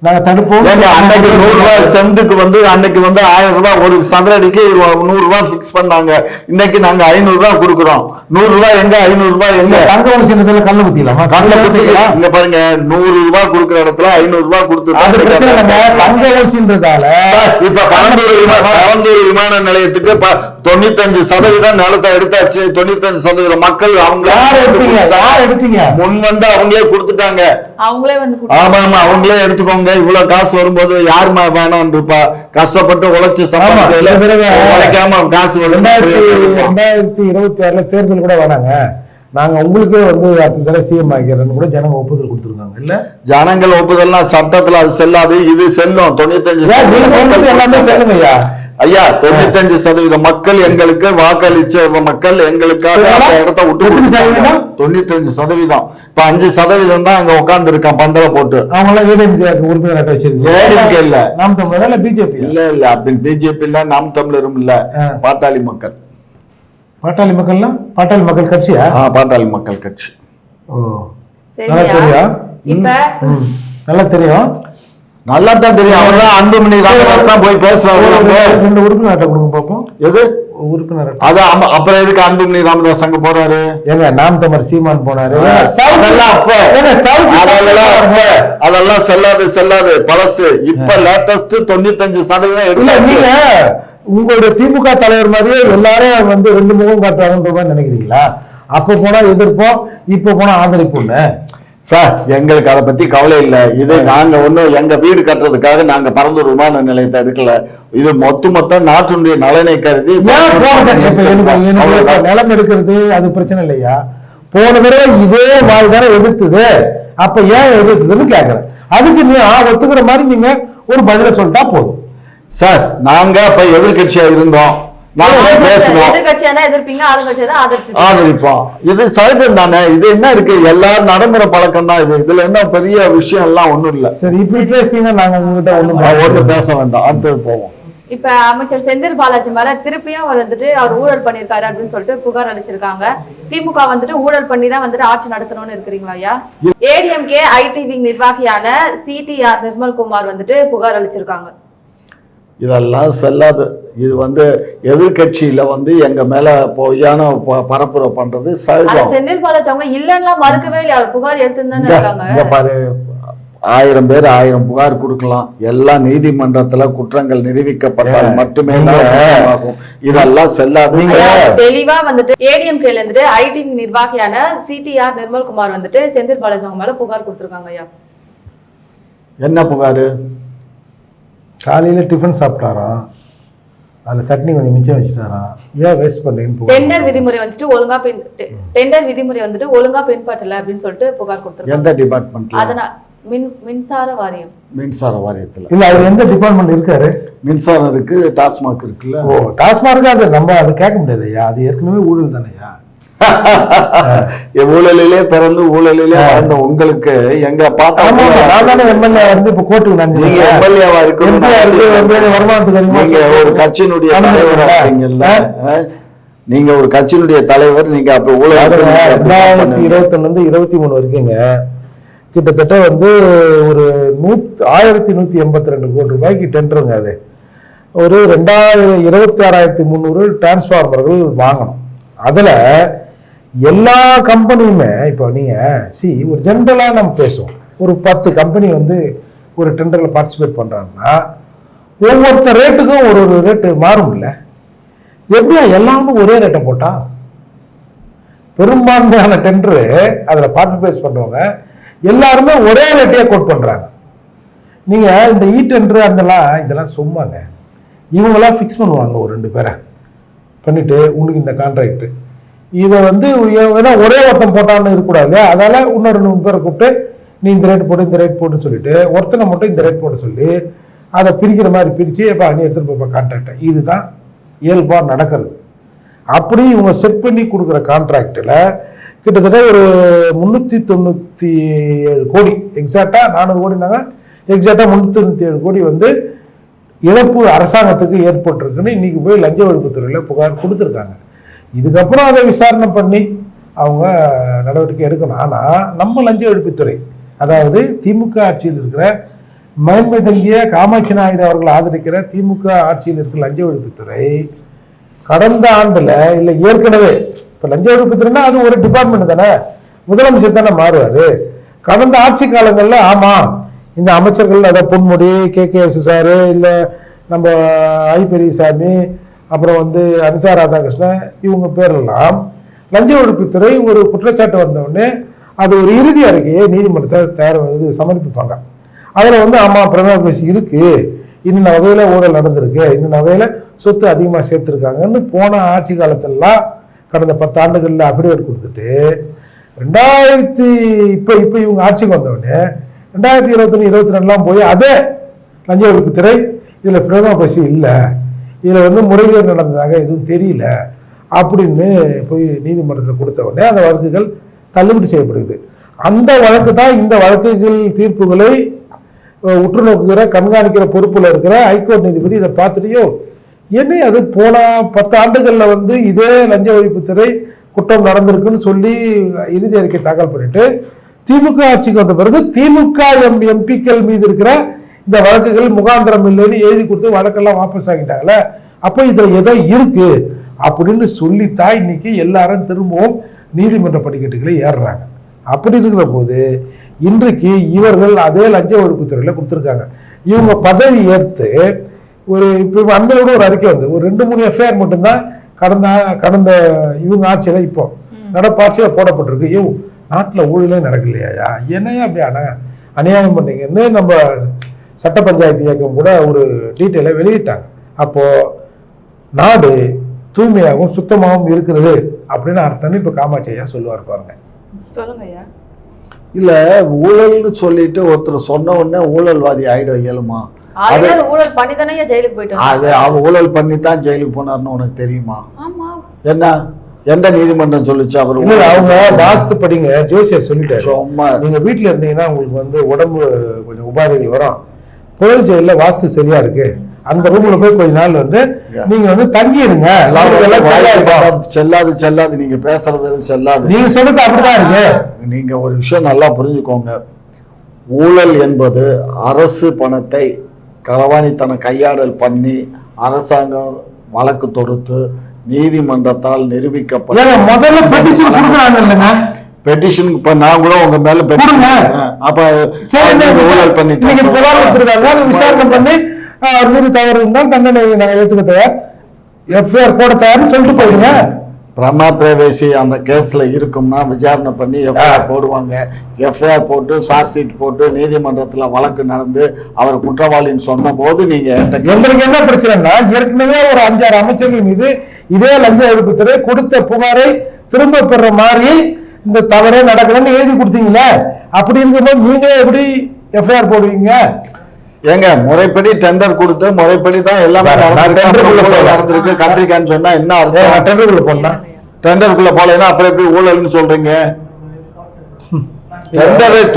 நாங்க தடுப்போம். அன்னைக்கு 100 ரூபாய் சென்ட்டுக்கு வந்து அன்னைக்கு வந்து 1000 ரூபாய் ஒரு சதுரடிக்கு 100 ரூபாய் பிக்ஸ் பண்ணாங்க. இன்னைக்கு நாங்க 500 ரூபாய் கொடுக்குறோம். 100 ரூபாய் எங்க, 500 ரூபாய் எங்க? தங்க ஒரு சின்னத்துல கல்ல குத்திடலாமா? கல்ல குத்தி இங்க பாருங்க, 100 ரூபாய் கொடுக்குற இடத்துல 500 ரூபாய் கொடுத்து தங்க ஊசின்றதால இப்ப பரந்தூர் விமான நிலையத்துக்கு 95% நிலத்தை எடுத்தாச்சு. 95% மக்கள் அவங்க முன் வந்து அவங்களே கொடுத்துட்டாங்க. அவங்களே வந்து ஆமா ஆமா அவங்களே எடுத்துக்கோங்க. இவ்வளவு காசு வரும்போது யாருமா வேணாம் இருப்பா? கஷ்டப்பட்டு உழைச்சு உழைக்காம காசு வரும். 2026 தேர்தல் கூட வேணாங்க, நாங்க உங்களுக்கே வந்து அடுத்த தடவை சிஎம் ஆகிறேன்னு கூட ஜனங்க ஒப்புதல் கொடுத்துருக்காங்க. இல்ல ஜனங்கள் ஒப்புதல்னா சட்டத்துல அது செல்லாது, இது செல்லும். 95% எல்லாமே செல்லுங்கய்யா. ஐயா, 95% மக்கள் எங்களுக்கு வாக்களிச்ச மக்கள் எங்களுக்காக இடத்த விட்டு 95%. இப்ப 5% தான் அங்க உட்கார்ந்து இருக்கான் பந்தல போட்டு. அவங்க எல்லாம் ஏடிஎம்கே உறுப்பினர் வச்சிருக்காங்க. இல்ல நாம் தமிழர் இல்ல பிஜேபி? இல்ல அப்படி பிஜேபி இல்ல, நாம் தமிழரும் இல்ல, பாட்டாளி மக்கள். பாட்டாளி மக்கள்னா பாட்டாளி மக்கள் கட்சியா? பாட்டாளி மக்கள் கட்சி. ஓ, நல்லா தெரியும். இப்ப நல்லா தெரியும், நல்லா தான் தெரியும். அவர் தான் அன்புமணி ராமதாஸ் தான் போய் பேசுறாரு. 2 உறுப்பினர் கொடுங்க பாப்போம். எது உறுப்பினர்? அது அப்புறம் எதுக்கு அன்புமணி ராமதாஸ் அங்க போறாரு? ஏங்க நாம் தமிழர் சீமான் போனாரு. அதெல்லாம் செல்லாது பழசு. இப்ப லேட்டஸ்ட் 95% எடுக்கல. நீங்க உங்களுடைய திமுக தலைவர் மாதிரியே எல்லாரும் வந்து 2 முகம் காட்டுவாங்கன்ற மாதிரி நினைக்கிறீங்களா? அப்ப போனா எதிர்ப்போம், இப்ப போனா ஆதரிப்போம்னு. சார், எங்களுக்கு அதை பத்தி கவலை இல்லை. இது நாங்க ஒண்ணும் எங்க வீடு கட்டுறதுக்காக நாங்க பரந்தூர் விமான நிலையத்தை எடுக்கல. இது மொத்த நாட்டினுடைய நலனை கருதி நிலம் எடுக்கிறது அது பிரச்சனை இல்லையா? போன தடவை இதே மாதிரி தானே எதிர்த்தது, அப்ப ஏன் எதிர்த்ததுன்னு கேக்குறேன். அதுக்கு நீ ஒத்துக்கிற மாதிரி நீங்க ஒரு பதில சொல்லிட்டா போதும். சார், நாங்க அப்ப எதிர்கட்சியா இருந்தோம், ஆதரிப்போம். இது சகஜம் தானே. இது என்ன இருக்கு, எல்லாரும் நடைமுறை பழக்கம் தான். இதுல என்ன பெரிய விஷயம் எல்லாம் ஒண்ணும் இல்ல. சரி, இப்படி பேசுறீங்க, நாங்க உங்ககிட்ட ஒண்ணு பேச வேண்டாம், அடுத்தது போவோம். இப்ப அமைச்சர் செந்தில் பாலாஜி மேல திருப்பியும் வந்துட்டு அவர் ஊழல் பண்ணிருக்காரு அப்படின்னு சொல்லிட்டு புகார் அளிச்சிருக்காங்க. திமுக வந்துட்டு ஊழல் பண்ணி தான் வந்துட்டு ஆட்சி நடத்தணும்னு இருக்கிறீங்களா ஐயா? ஏடிஎம்கே ஐடி விங் நிர்வாகியான சிடிஆர் நிர்மல்குமார் வந்துட்டு புகார் அளிச்சிருக்காங்க. இதெல்லாம் செல்லாது. இது வந்து எதிர்கட்சியில வந்து எங்க மேல பொய்யான பரப்புரை பண்றது சகஜம். செந்தில் பாலாஜி அவங்க இல்லன்னா மறுக்கவே இல்லை, அவர் புகார் எடுத்துன்னு இருக்காங்க. இங்க பாரு, 1000 பேர் 1000 புகார் கொடுக்கலாம். எல்லாம் நீதிமன்றத்துல குற்றங்கள் நிரூபிக்கப்பட்டால் மட்டுமே ஆகும். இதெல்லாம் செல்லாது. தெளிவா வந்துட்டு ஏடிஎம்கேல இருந்துட்டு ஐடி நிர்வாகியான சிடிஆர் நிர்மல்குமார் வந்துட்டு செந்தில் பாலாஜி அவங்க மேல புகார் கொடுத்திருக்காங்க ஐயா. என்ன புகாரு? காலையில டிஃபன் சாப்பிட்டாராம், அதுல சட்னி கொஞ்சம் மிச்சம் வச்சுட்டாராம், ஏன் வேஸ்ட் பண்றீங்கன்னு. டெண்டர் விதிமுறை வந்துட்டு ஒழுங்கா பின்பற்றல அப்படின்னு சொல்லிட்டு புகார் கொடுத்திருக்காங்க. எந்த டிபார்ட்மெண்ட்ல? அதனால மின்சார வாரியம். மின்சார வாரியத்துல இல்ல, அவர் எந்த டிபார்ட்மெண்ட் இருக்காரு? மின்சாரம் இருக்கு, டாஸ்மாக் இருக்குல்ல. ஓ, டாஸ்மாக் அது நம்ம அதை கேட்க முடியாது ஐயா, அது ஏற்கனவே ஊழல் தானேயா. ஊழலிலே பிறந்து ஊழலிலே வாழ்ந்த உங்களுக்கு எங்க பார்த்தா எம்எல்ஏ வந்து இப்ப கோர்ட்டுக்கு நீங்க எம்எல்ஏவா இருக்கணும், நீங்க ஒரு கட்சியினுடைய தலைவர் ஆகிறீங்கல்ல, நீங்க ஒரு கட்சியினுடைய தலைவர். நீங்க அப்ப ஊழல் 2021 23 வரைக்குங்க கிட்டத்தட்ட வந்து ஒரு 1182 கோடி ரூபாய்க்கு டெண்டருங்க. அது ஒரு 26,300 டிரான்ஸ்ஃபார்மர்கள் வாங்கணும். அதுல எல்லா கம்பெனியுமே இப்போ நீங்க ஒரு ஜென்ரலா நம்ம பேசுவோம், ஒரு 10 கம்பெனி வந்து ஒரு டெண்டர்ல பார்ட்டிசிபேட் பண்றாங்கன்னா ஒவ்வொருத்தர் ரேட்டுக்கும் ஒரு ரேட்டு மாறும் இல்ல? எப்படியா எல்லாமே ஒரே ரேட்டை போட்டா? பெரும்பான்மையான டெண்டரு அதுல பார்ட்டிசிபேட் பண்றவங்க எல்லாருமே ஒரே ரேட்டையே கோட் பண்றாங்க. நீங்க இந்த டெண்டர் இதெல்லாம் சும்மாங்க. இவங்கெல்லாம் ஃபிக்ஸ் பண்ணுவாங்க, ஒரு 2 பேரை பண்ணிட்டு உனக்கு இந்த கான்ட்ராக்ட் இதை வந்து ஒரே ஒருத்தன் போட்டான்னு இருக்கக்கூடாது. அதால இன்னொரு 2 பேரை கூப்பிட்டு நீ இந்த ரேட் போட்டு இந்த ரேட் போட்டுன்னு சொல்லிட்டு ஒருத்தனை மட்டும் இந்த ரேட் போட்டு சொல்லி அதை பிரிக்கிற மாதிரி பிரிச்சு எப்ப நீ எடுத்துட்டு போய் கான்ட்ராக்ட். இதுதான் இயல்பா நடக்கிறது. அப்படி இவங்க செட் பண்ணி கொடுக்குற கான்ட்ராக்டில் கிட்டத்தட்ட ஒரு 397 கோடி, எக்ஸாக்டா 400 கோடினாங்க, எக்ஸாக்டா 397 கோடி வந்து இழப்பு அரசாங்கத்துக்கு ஏற்பட்டிருக்குன்னு இன்னைக்கு போய் லஞ்ச ஒழிப்புத்துறையில புகார் கொடுத்துருக்காங்க. இதுக்கப்புறம் அதை விசாரணை பண்ணி அவங்க நடவடிக்கை எடுக்கணும். ஆனா நம்ம லஞ்ச ஒழிப்புத்துறை, அதாவது திமுக ஆட்சியில் இருக்கிற மேன்மை தங்கிய காமாட்சி நாயுடு அவர்கள் ஆதரிக்கிற திமுக ஆட்சியில் இருக்கிற லஞ்ச ஒழிப்புத்துறை கடந்த ஆண்டுல இல்ல ஏற்கனவே இப்ப லஞ்ச ஒழிப்புத்துறைன்னா அது ஒரு டிபார்ட்மெண்ட் தானே, முதலமைச்சர் தானே மாறுவாரு. கடந்த ஆட்சி காலங்கள்ல ஆமா இந்த அமைச்சர்கள் அதாவது பொன்முடி, KKS சாரு, இல்ல நம்ம ஐ பெரியசாமி, அப்புறம் அனிதா ராதாகிருஷ்ணன், இவங்க பேரெல்லாம் லஞ்ச ஒழிப்புத்துறை ஒரு குற்றச்சாட்டு வந்தவுடனே அது ஒரு இறுதி அறிக்கையை நீதிமன்றத்தை சமர்ப்பிப்பாங்க. அதில் ஆமா பிரதமர் பேசி இருக்கு, இன்னும் வகையில ஊழல் நடந்திருக்கு, இன்னும் வகையில சொத்து அதிகமாக சேர்த்துருக்காங்கன்னு போன ஆட்சி காலத்திலலாம் கடந்த 10 ஆண்டுகளில் அஃபிடேவிட் கொடுத்துட்டு 2000 இவங்க ஆட்சிக்கு வந்தவுடனே 2021-22 போய் அதே லஞ்ச ஒழிப்புத்துறை இதில் பிரதமர் பேசி இல்லை, இதில் முறைகேடு நடந்ததாக எதுவும் தெரியல அப்படின்னு போய் நீதிமன்றத்தில் கொடுத்த உடனே அந்த வழக்குகள் தள்ளுபடி செய்யப்படுது. அந்த வழக்கு தான் இந்த வழக்குகள் தீர்ப்புகளை உற்று நோக்குகிற கண்காணிக்கிற பொறுப்புல இருக்கிற ஹைகோர்ட் நீதிபதி இதை பார்த்துட்டியோ என்ன அது போன 10 ஆண்டுகள்ல இதே லஞ்ச ஒழிப்புத்துறை குற்றம் நடந்திருக்குன்னு சொல்லி இறுதி அறிக்கை தாக்கல் பண்ணிட்டு திமுக ஆட்சிக்கு வந்த பிறகு திமுக எம்பிக்கள் மீது இருக்கிற இந்த வழக்குகள் முகாந்திரம் இல்லைன்னு எழுதி கொடுத்து வழக்கெல்லாம் வாபஸ் ஆகிட்டாங்களே, அப்போ இதுல ஏதோ இருக்கு அப்படின்னு சொல்லித்தான் இன்னைக்கு எல்லாரும் திரும்பவும் நீதிமன்ற படிக்கட்டுகளை ஏறுறாங்க. அப்படி இருக்கிற போது இன்றைக்கு இவர்கள் அதே லஞ்ச ஒழிப்புத்துறையில கொடுத்துருக்காங்க. இவங்க பதவி ஏற்று இப்போ அண்மையோட ஒரு அறிக்கை வந்து ஒரு 2-3 எஃப்ஐஆர் மட்டும்தான் கடந்த இவங்க ஆட்சியில இப்போ நடப்பாட்சியில போடப்பட்டிருக்கு. ஐயோ நாட்டில் ஊழலே நடக்கலையா, என்னையா அப்படி அநியாயம் பண்ணீங்கன்னு நம்ம சட்ட பஞ்சாயத்து இயக்கம் கூட ஒரு டீட்டெயிலை வெளியிட்டாங்க. அப்போ நாடு தூய்மையாகவும் சுத்தமாகவும் இருக்கிறது அப்படின்னு அர்த்தம் இப்ப காமாட்சி ஐயா சொல்லுவார் பாருங்க. சொல்லுங்க ஐயா. இல்ல ஊழல்னு சொல்லிட்டு ஒருத்தர் சொன்ன உடனே ஊழல்வாதி ஆயிடும் இயலுமா? ஊழல் பண்ணி தானே ஜெயிலுக்கு போயிட்டு அது அவ ஊழல் பண்ணி தான் ஜெயிலுக்கு போனார்னு உனக்கு தெரியுமா? என்ன எந்த நீதிமன்றம் சொல்லிச்சு? அவர் அவங்க வாஸ்து படிங்க, ஜோசியர் சொல்லிட்டாரு. நீங்க வீட்டுல இருந்தீங்கன்னா உங்களுக்கு உடம்பு கொஞ்சம் உபாதைகள் வரும், புழல் ஜெயில வாஸ்து சரியா இருக்கு, அந்த ரூம்ல போய் கொஞ்ச நாள் நீங்க தங்கிடுங்க. செல்லாது நீங்க பேசுறது செல்லாது. நீங்க சொல்றது அப்படிதான் இருக்கு. நீங்க ஒரு விஷயம் நல்லா புரிஞ்சுக்கோங்க. ஊழல் என்பது அரசு பணத்தை களவாணித்தனம் கையாடல் பண்ணி அரசாங்கம் வழக்கு தொடுத்து நீதிமன்றத்தால் நிரூபிக்கப்பட்ட முதல்ல பெட்டிஷன் கொடுக்குறாங்க இல்லைங்க. பெட்டிஷன் இப்ப நான் கூட உங்க மேல அப்ப ஊழல் பண்ணிட்டு விசாரணை பண்ணி அவர் மீது தவறு இருந்தால் தண்டனை நாங்கள் ஏற்றுக்க தயார், எஃப்ஐஆர் போட தயார்னு சொல்லிட்டு போயிடுங்க. பிரமா பிரவேசி அந்த கேஸ்ல இருக்கும்னா விசாரணை பண்ணி எஃப்ஐஆர் போடுவாங்க. எஃப்ஐஆர் போட்டு சார்ஜ் ஷீட் போட்டு நீதிமன்றத்துல வழக்கு நடந்து அவர் குற்றவாளின்னு சொன்ன போது நீங்க எங்களுக்கு என்ன பிரச்சனைனா ஏற்கனவே ஒரு 5-6 அமைச்சர்கள் மீது இதே லஞ்ச ஒழிப்புத்துறை கொடுத்த புகாரை திரும்ப பெற மாதிரி இந்த தவறே நடக்கலன்னு எழுதி கொடுத்தீங்களே, அப்படி இருக்கும்போது நீங்களே எப்படி எஃப்ஐஆர் போடுவீங்க? ஏங்க முறைப்படி டெண்டர் கொடுத்து முறைப்படி தான் எல்லாமே நடந்திருக்கு. கத்திரிக்கான்னு சொன்னா என்ன அர்த்தம்? டெண்டருக்குள்ள போனா டெண்டருக்குள்ள போலன்னா அப்புறம் எப்படி ஊழல்னு சொல்றீங்க?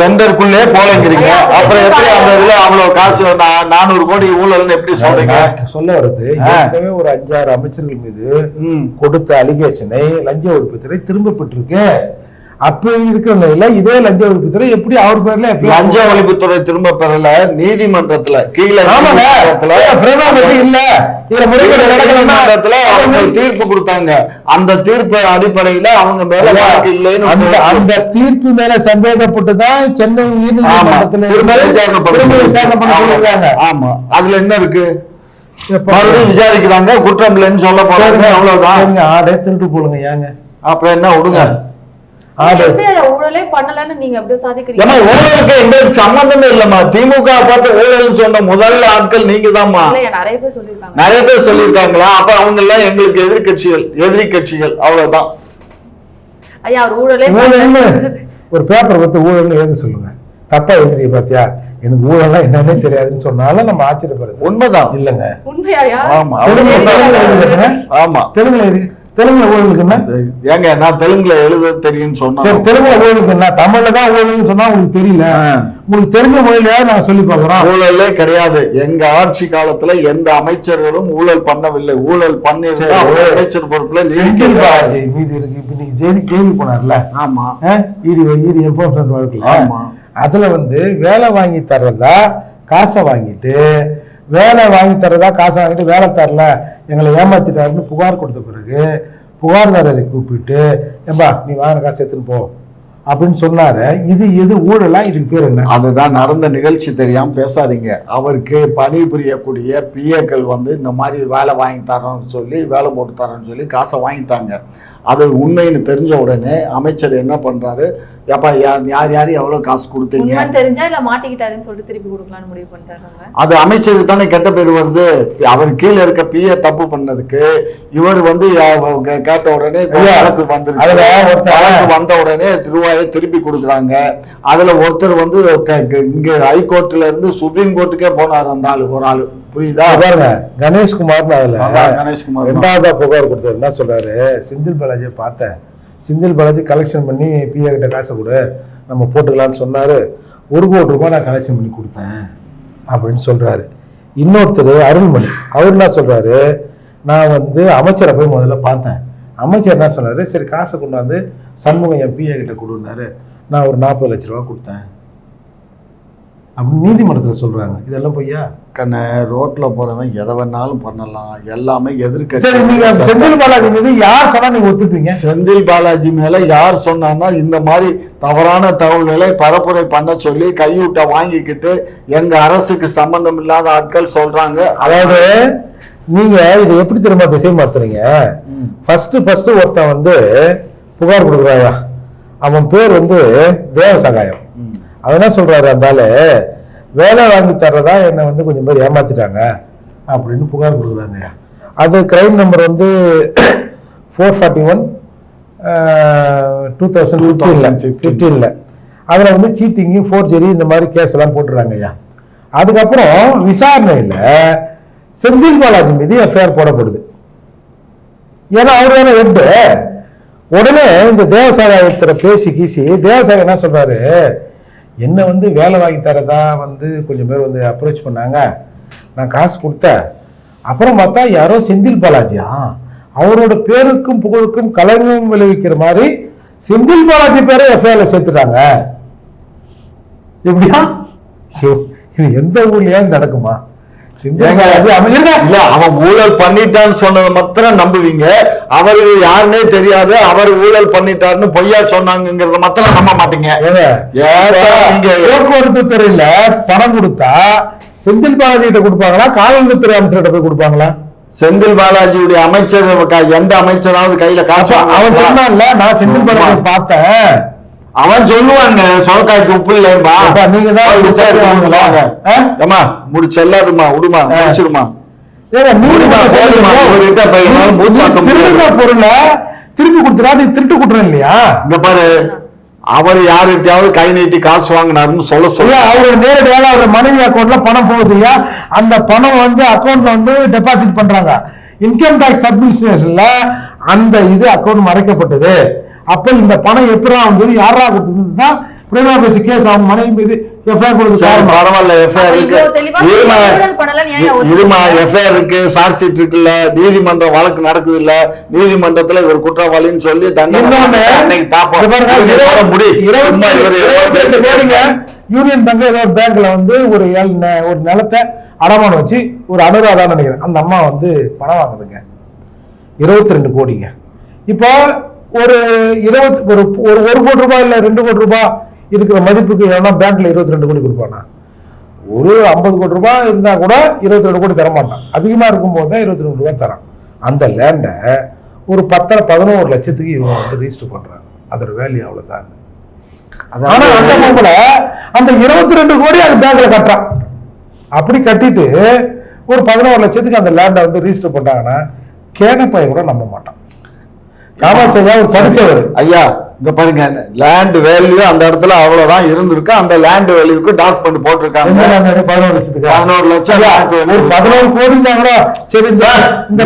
டெண்டருக்குள்ளே போலங்கிறீங்க, அப்புறம் எப்படி அந்த இதுல அவ்வளவு காசு 400 கோடி ஊழல்னு எப்படி சொல்றீங்க? சொல்ல வருது ஒரு 5-6 அமைச்சர்கள் மீது கொடுத்த அலிகேஷனை லஞ்ச ஒழிப்புத்துறை திரும்ப பெற்றிருக்கு. அப்படி இருக்கிற நிலையில இதே லஞ்ச ஒழிப்புத்துறை எப்படி அவர் பேர்ல லஞ்ச ஒழிப்புத்துறை திரும்ப பெறல, நீதிமன்றத்துல கீழே தீர்ப்பு கொடுத்தாங்க. அந்த தீர்ப்பு அடிப்படையில அவங்க மேல இல்லைன்னு அந்த தீர்ப்பு மேல சந்தேகப்பட்டுதான் சென்னை விசாரணை. ஆமா, அதுல என்ன இருக்கு? மறுபடியும் விசாரிக்கிறாங்க, குற்றம் இல்லைன்னு சொல்ல போறாங்க, அவ்வளவுதான். ஆடே திருட்டு போடுங்க ஏங்க, அப்புறம் என்ன விடுங்க. ஊழலே பண்ணலன்னு நீங்க எப்படி சாதிக்கிறீங்க? ஊழலுக்கு எங்களுக்கு சம்பந்தமே இல்லம்மா. திமுக பார்த்து ஊழல் சொன்ன முதல் ஆட்கள் நீங்க தான்மா. நிறைய பேர் சொல்லியிருக்காங்களா? அப்ப அவங்க எல்லாம் எங்களுக்கு எதிரி கட்சிகள் அவ்வளவுதான். ஐயா ஊழலே ஒரு பேப்பர் பார்த்து ஊழல் எழுத சொல்லுங்க, தப்பா எழுதிரிய பாத்தியா, எனக்கு ஊழல்லாம் என்னன்னே தெரியாதுன்னு சொன்னாலும் நம்ம ஆச்சரியப்படுறது உண்மைதான் இல்லங்க. உண்மையா? ஆமா ஆமா. தெலுங்குல ஊழலுக்கு என்ன ஏங்க? நான் தெலுங்குல எழுத தெரியும் சொன்னா தெலுங்குல ஊழலுக்கு என்ன? தமிழ்ல தான் ஊழல்னு சொன்னா உங்களுக்கு தெரியல, உங்களுக்கு தெரிஞ்ச மொழியில நான் சொல்லி பார்க்கிறோம். ஊழலே கிடையாது. எங்க ஆட்சி காலத்துல எந்த அமைச்சர்களும் ஊழல் பண்ணவில்லை. ஊழல் பண்ணிருந்தா அமைச்சர் பொறுப்புல செந்தில் பாலாஜி மீது இருக்கு. இப்ப நீங்க ஜெயிலு கேள்வி போனார்ல, ஆமா, இடி என்ஃபோர்ஸ்மெண்ட் வழக்குல, அதுல வேலை வாங்கி தர்றதா காசை வாங்கிட்டு வேலை வாங்கி தரதா காசை வாங்கிட்டு வேலை தரல எங்களை ஏமாத்திட்டாருன்னு புகார் கொடுத்த பிறகு புகார்தாரரை கூப்பிட்டு ஏம்பா நீ வாங்கின காசு எடுத்துன்னு போ அப்படின்னு சொன்னாரு. இது எது ஊழலா? இதுக்கு பேர் என்ன? அதுதான் நடந்த நிகழ்ச்சி தெரியாம பேசாதீங்க. அவருக்கு பணிபுரியக்கூடிய பிஏக்கள் வந்து இந்த மாதிரி வேலை வாங்கி தரோன்னு சொல்லி வேலை போட்டு தரோன்னு சொல்லி காசை வாங்கிட்டாங்க. அது உண்மைன்னு தெரிஞ்ச உடனே அமைச்சர் என்ன பண்றாரு, ஏப்பா யார் எவ்வளவு காசு கொடுத்தீங்க தெரிஞ்சா இல்ல மாட்டிக்கிட்டாருன்னு சொல்லிட்டு திருப்பி கொடுக்கலாம்னு முடிவு பண்ணிட்டாங்க. அது அமைச்சருக்கு தானே கெட்ட பேர் வருது. அவர் கீழே இருக்க பிஏ தப்பு பண்ணதுக்கு இவர் வந்து கேட்ட உடனே வழக்கு வந்த உடனே ரூபாயை திருப்பி கொடுக்குறாங்க. அதுல ஒருத்தர் வந்து இங்க ஹைகோர்ட்ல இருந்து சுப்ரீம் கோர்ட்டுக்கே போனார் அந்த ஆளு, ஒரு ஆளு. புரியுதா? பாருங்க, கணேஷ்குமார் கணேஷ்குமார் ரெண்டாவதா புகார் கொடுத்தாரு. என்ன சொல்றாரு, செந்தில் பாலாஜியை பார்த்தேன், செந்தில் பாலாஜி கலெக்ஷன் பண்ணி பிஏ கிட்ட காசை கொடு நம்ம போட்டுக்கலாம்னு சொன்னாரு. 1 கோடி ரூபாய் நான் கலெக்ஷன் பண்ணி கொடுத்தேன் அப்படின்னு சொல்றாரு. இன்னொருத்தர் அருள்மணி, அவர் என்ன சொல்றாரு, நான் வந்து அமைச்சரை போய் முதல்ல பார்த்தேன். அமைச்சர் என்ன சொன்னாரு, சரி காசை கொண்டாந்து சண்முகம் என் பிஏ கிட்ட கொடுன்னாரு, நான் ஒரு 40 லட்ச ரூபா கொடுத்தேன் அப்படின்னு நீதிமன்றத்தில் சொல்றாங்க. இதெல்லாம் பொய்யா? கண்ண ரோட்ல போறவன் எதை வேணாலும் பண்ணலாம், எல்லாமே எதிர்க்க. செந்தில் பாலாஜி மீது யார் சொன்னா நீங்க ஒத்துப்பீங்க? செந்தில் பாலாஜி மேல யார் சொன்னா இந்த மாதிரி தவறான தகவல்களை பரப்புரை பண்ண சொல்லி கையூட்ட வாங்கிக்கிட்டு எங்க அரசுக்கு சம்பந்தம் இல்லாத ஆட்கள் சொல்றாங்க. அதாவது நீங்க இதை எப்படி திரும்ப திசை மாத்துறீங்க? ஃபர்ஸ்ட் ஒருத்தன் வந்து புகார் கொடுக்குறாயா, அவன் பேர் வந்து தேவசகாயம். அவன் என்ன சொல்றாரு, அந்தால வேலை வாங்கி தர்றதா என்னை வந்து கொஞ்சம் பேர் ஏமாத்திட்டாங்க அப்படின்னு புகார் கொடுக்குறாங்க. அது கிரைம் நம்பர் வந்து 441 2015 அதில் வந்து சீட்டிங்கு, ஃபோர்ஜரி இந்த மாதிரி கேஸ் எல்லாம் போட்டுறாங்க ஐயா. அதுக்கப்புறம் விசாரணையில் செந்தில் பாலாஜி மீது எஃப்ஐஆர் போடப்படுது. ஏன்னா அவர் தானே வெட்டு. உடனே இந்த தேவசாயத்தில் பேசி கீசி தேவசாயம் என்ன சொல்றாரு, என்ன வந்து வேலை வாங்கி தரதா வந்து கொஞ்சம் பேர் வந்து அப்ரோச் பண்ணாங்க, நான் காசு கொடுத்தேன். அப்புறம் பார்த்தா யாரோ செந்தில் பாலாஜியா, அவரோட பேருக்கும் புகழுக்கும் கலங்கம் விளைவிக்கிற மாதிரி செந்தில் பாலாஜி பேரை எஃப்ஐஆர்ல சேர்த்துட்டாங்க. எப்படியா? இது எந்த ஊர்லயாவது நடக்குமா? அவன் ஊழல் பண்ணிட்டான்னு சொன்னதை மாத்திரம் நம்புவீங்க. அவரு யாருன்னே தெரியாது, அவர் ஊழல் பண்ணிட்டாருன்னு பொய்யா சொன்னாங்கிறத மாத்திரம் நம்ப மாட்டீங்க. போக்குவரத்து துறையில பணம் கொடுத்தா செந்தில் பாலாஜி கிட்ட கொடுப்பாங்களா, காவல்துறை அமைச்சர்கிட்ட போய் கொடுப்பாங்களா? செந்தில் பாலாஜியுடைய அமைச்சர் எந்த அமைச்சராவது கையில காசு அவன் சொன்னான்ல, நான் செந்தில் பாலாஜி பார்த்தேன், அவன் சொல்லுவாங்க சொலக்காய்க்கு உப்பு இல்லையா, நீங்க தான் முடிச்செல்லாதுமா, விடுமா, முடிச்சிருமா, பொருளை திருப்பி கொடுத்துறா, நீ திருட்டு குற்றம் இல்லையா? இங்க பாரு, அவர் யாருகிட்டயாவது கை நீட்டி காசு வாங்கினாருன்னு சொல்ல அவரு நேரடியாக அவர் மனைவி அக்கௌண்ட்ல பணம் போகுதுயா. அந்த பணம் வந்து அக்கௌண்ட்ல வந்து டெபாசிட் பண்றாங்க. இன்கம் டாக்ஸ் அட்மினிஸ்ட்ரேஷன்ல அந்த இது அக்கௌண்ட் மறைக்கப்பட்டது. அப்ப இந்த பணம் எப்படா வந்தது, யாரா கொடுத்ததுன்னா பிரேமா பேசி கேஸ் அவங்க மனைவி மீது எஃப்ஐஆர் கொடுத்து பரவாயில்ல, எஃப்ஐஆர் இருக்கு, சார்ஜ் ஷீட் இருக்குல்ல, நீதிமன்றம் வழக்கு நடக்குது இல்ல, நீதிமன்றத்துல இவர் குற்றவாளின்னு சொல்லி யூனியன் பேங்க் ஏதோ ஒரு பேங்க்ல வந்து ஒரு நிலத்தை அடமானம் வச்சு ஒரு அனுராதான்னு நினைக்கிறேன், அந்த அம்மா வந்து பணம் வாங்குதுங்க 22 கோடிங்க. இப்போ ஒரு 1 கோடி ரூபாய் இல்ல 2 கோடி ரூபாய் இருக்கிற மதிப்புக்கு எவனா பேங்க்ல 22 கோடி கொடுப்பானா? ஒரு 50 கோடி ரூபாய் இருந்தா கூட 22 கோடி தரமாட்டான். அதிகமா இருக்கும் போது தான் 22 ரூபாய் தரான். அந்த லேண்டை ஒரு 11 லட்சத்துக்கு இவங்க வந்து ரிஜிஸ்டர் பண்றாங்க. அதோட வேல்யூ அவ்வளவுதான். ஆனா அந்த பொம்பளை அந்த 22 கோடி அந்த பேங்க்ல கட்டுறான். அப்படி கட்டிட்டு ஒரு 11 லட்சத்துக்கு அந்த லேண்டை வந்து ரிஜிஸ்டர் பண்றாங்கன்னா கேனப்பாய கூட நம்ப மாட்டான். காமாட்சியா ஒரு படிச்சவர் ஐயா, இங்க பாருங்க, லேண்ட் வேல்யூ அந்த இடத்துல அவ்வளவுதான் இருந்திருக்கு. அந்த லேண்ட் வேல்யூக்கு டாக் பண்ணி போட்டிருக்காங்க 11 லட்சத்துக்கு. 11 லட்சம், ஒரு 11 கோடி கூட சரி சார். இந்த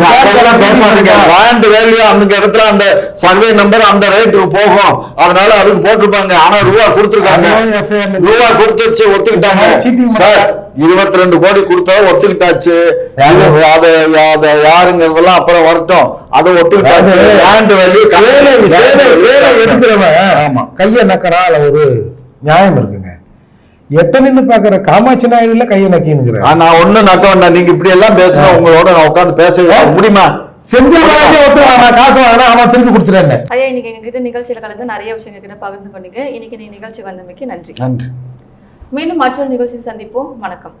லேண்ட் வேல்யூ அந்த இடத்துல அந்த சர்வே நம்பர் அந்த ரேட்டுக்கு போகும், அதனால அதுக்கு போட்டிருப்பாங்க. ஆனா ரூபா கொடுத்துருக்காங்க, ரூபா கொடுத்துருச்சு, ஒத்துக்கிட்டாங்க சார். 22 கோடி கொடுத்தா ஒத்துக்கிட்டாச்சு. அத யாருங்கிறதெல்லாம் அப்புறம் வரட்டும், அதை ஒத்துக்கிட்டாச்சு. லேண்ட் வேல்யூ எடுக்கிறவன் கைய நக்கறால ஒரு நியாயம் இருக்குங்க. எட்ட நின்னு பாக்குற காமாட்சி நாயுடுல கையை நக்கினுங்கிற. நான் ஒண்ணும் நக்க வேண்டாம், நீங்க இப்படி எல்லாம் பேசுறேன், உங்களோட நான் உட்காந்து பேச முடியுமா? செந்தில் பாலாஜி நான் காசு வாங்கினா அவன் திருப்பி கொடுத்துறேன். ஐயா இன்னைக்கு எங்ககிட்ட நிகழ்ச்சியில கலந்து நிறைய விஷயங்கள் கிட்ட பகிர்ந்து பண்ணீங்க. இன்னைக்கு நீ நிகழ்ச்சி வந்தமைக்கு நன்றி. நன்றி. மீண்டும் மற்றொரு நிகழ்ச்சியில் சந்திப்போம். வணக்கம்.